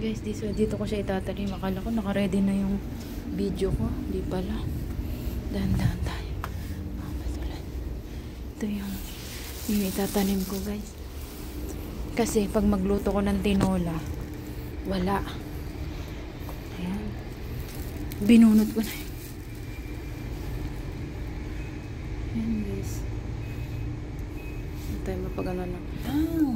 Guys, dito ko siya itatanim. Akala ko naka-ready na yung video ko. Di pala. Dahan-dahan tayo. Ito yung itatanim ko, guys. Kasi pag magluto ko ng tinola, wala. Ayan. Binunot ko na. Ayan, guys. Hindi tayo mapagano lang. Ayan.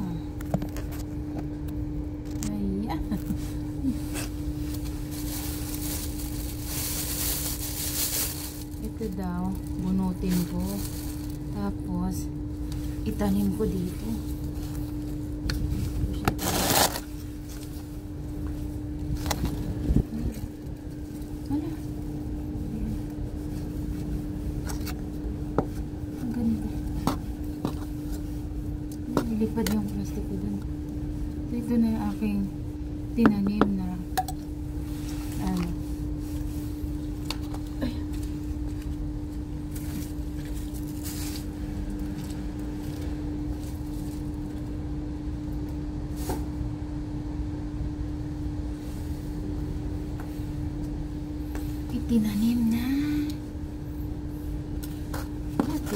Ito daw, bunutin ko. Tapos, itanim ko dito. Wala. Ang ganito. Nilipad yung plastic ko dun. So, ito na yung aking tinanim na itinanim na.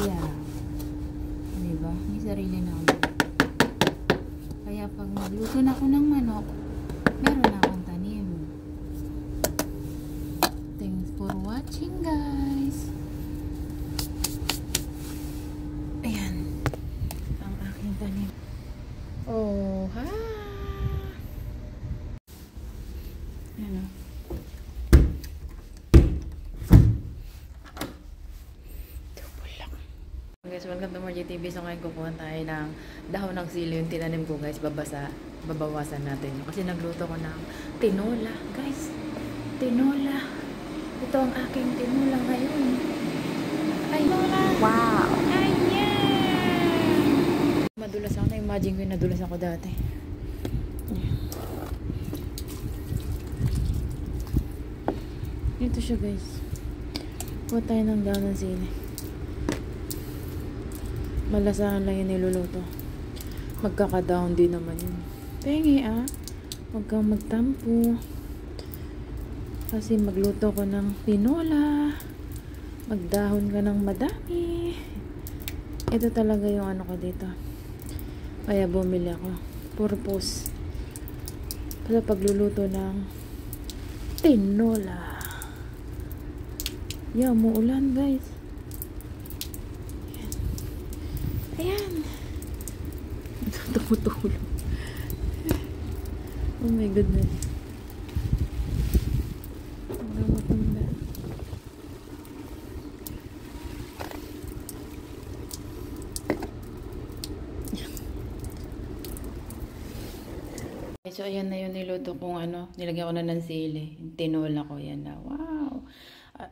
Yeah. Diba? May sarili na ako. Kaya pag magluto na ako ng manok, meron na akong tanim. Thanks for watching, guys. Ayan. Ang aking tanim. Oh, ha! Ayan o. Guys, welcome to Margie TV. So ngayon kukuha tayo ng dahon ng sili. Yung tinanim ko, guys, babawasan natin yun. Kasi nagluto ko ng tinola, guys. Tinola. Ito ang aking tinola ngayon. Ay, tinola. Wow. Ayan. Madulas ako. Na-imagine ko yung nadulas ako dati. Ito siya, guys. Kuha tayo ng dahon ng sili. Malasahan lang yung niluluto. Magkaka-down din naman yun. Pengi huwag kang magtampo. Kasi magluto ko ng tinola. Magdahon ka ng madami. Ito talaga yung ano ko dito. Kaya bumili ako. Purpose. Para pagluluto ng tinola. Yeah, muulan, guys. Ayan. Tumutulog. Oh my goodness. Parang matanda. So, ayan na yung niluto kong nilagyan ko na ng sili. Tinola ko. Yan na. Wow.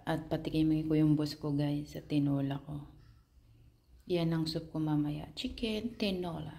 At patikimin ko yung boss ko, guys, sa tinola ko. Yan ang soup ko mamaya. Chicken tinola.